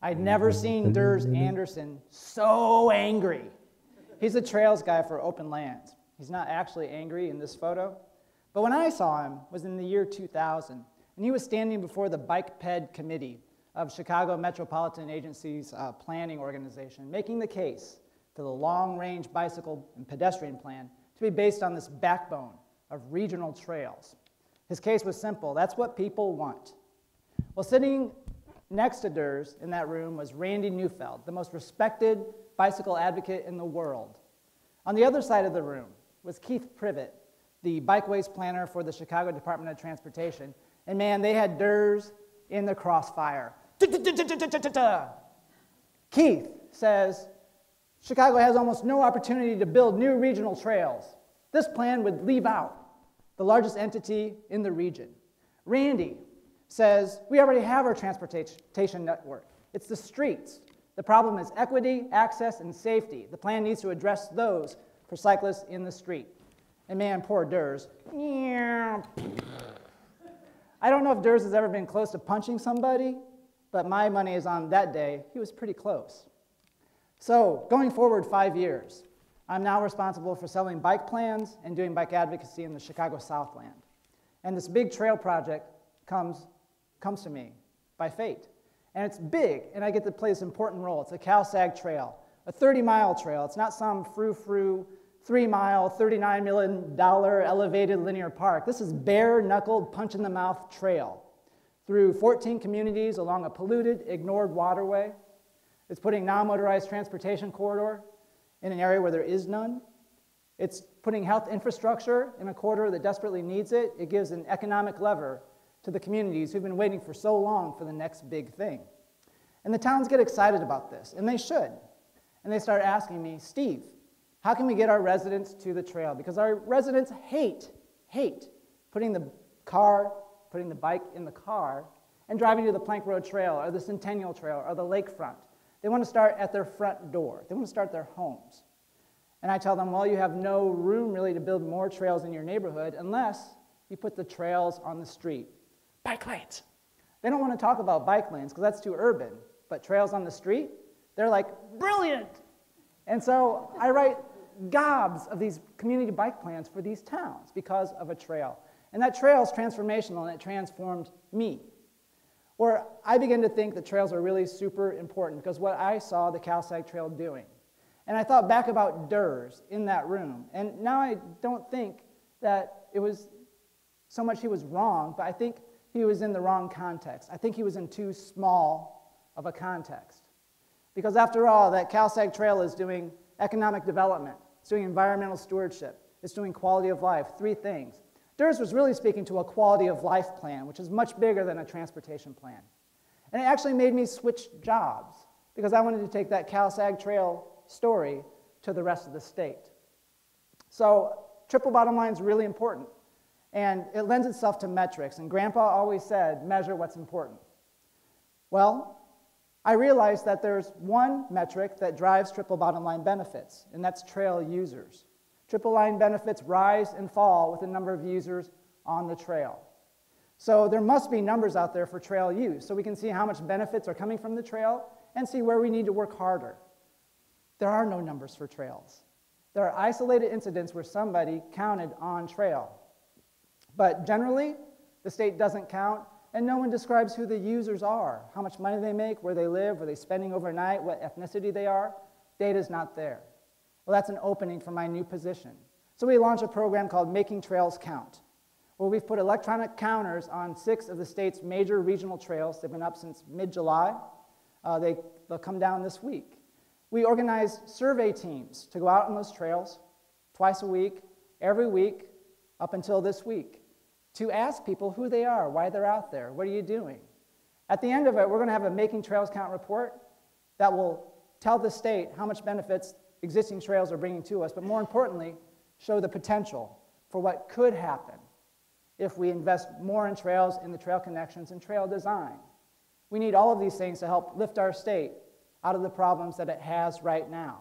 I'd never seen Durs Anderson so angry. He's a trails guy for open lands. He's not actually angry in this photo, but when I saw him was in the year 2000, and he was standing before the Bike Ped Committee of Chicago Metropolitan Agency's planning organization, making the case to the long-range bicycle and pedestrian plan to be based on this backbone of regional trails. His case was simple. That's what people want. Well, sitting next to Durs in that room was Randy Neufeld, the most respected bicycle advocate in the world. On the other side of the room was Keith Privet, the bikeways planner for the Chicago Department of Transportation. And man, they had Durs in the crossfire. Keith says, Chicago has almost no opportunity to build new regional trails. This plan would leave out the largest entity in the region. Randy says, we already have our transportation network. It's the streets. The problem is equity, access, and safety. The plan needs to address those for cyclists in the street. And man, poor Durs. I don't know if Durs has ever been close to punching somebody, but my money is on that day. He was pretty close. So going forward 5 years, I'm now responsible for selling bike plans and doing bike advocacy in the Chicago Southland. And this big trail project comes to me by fate. And it's big, and I get to play this important role. It's a CalSag trail, a 30-mile trail. It's not some frou-frou 3-mile, $39 million elevated linear park. This is bare-knuckled, punch-in-the-mouth trail through 14 communities along a polluted, ignored waterway. It's putting non-motorized transportation corridor in an area where there is none. It's putting health infrastructure in a corridor that desperately needs it. It gives an economic lever to the communities who've been waiting for so long for the next big thing. And the towns get excited about this, and they should. And they start asking me, Steve, how can we get our residents to the trail? Because our residents hate putting the bike in the car and driving to the Plank Road Trail or the Centennial Trail or the lakefront. They want to start at their front door. They want to start at their homes. And I tell them, well, you have no room really to build more trails in your neighborhood unless you put the trails on the street. Bike lanes. They don't want to talk about bike lanes because that's too urban, but trails on the street, they're like, brilliant. And so I write gobs of these community bike plans for these towns because of a trail. And that trail is transformational, and it transformed me. Or I began to think that trails are really super important because what I saw the CalSag Trail doing. And I thought back about Durs in that room. And now I don't think that it was so much he was wrong, but I think he was in the wrong context. I think he was in too small of a context. Because after all, that CalSag Trail is doing economic development, it's doing environmental stewardship, it's doing quality of life, 3 things. Durs was really speaking to a quality of life plan, which is much bigger than a transportation plan. And it actually made me switch jobs because I wanted to take that CalSag Trail story to the rest of the state. So triple bottom line is really important. And it lends itself to metrics. And Grandpa always said, measure what's important. Well, I realized that there's one metric that drives triple bottom line benefits, and that's trail users. Triple line benefits rise and fall with the number of users on the trail. So there must be numbers out there for trail use, so we can see how much benefits are coming from the trail and see where we need to work harder. There are no numbers for trails. There are isolated incidents where somebody counted on trail. But generally, the state doesn't count, and no one describes who the users are, how much money they make, where they live, where they're spending overnight, what ethnicity they are. Data's not there. Well, that's an opening for my new position. So we launched a program called Making Trails Count, where we've put electronic counters on 6 of the state's major regional trails. They've been up since mid-July. They'll come down this week. We organized survey teams to go out on those trails twice a week, every week, up until this week, to ask people who they are, why they're out there, what are you doing? At the end of it, we're going to have a Making Trails Count report that will tell the state how much benefits existing trails are bringing to us, but more importantly, show the potential for what could happen if we invest more in trails, in the trail connections, and trail design. We need all of these things to help lift our state out of the problems that it has right now.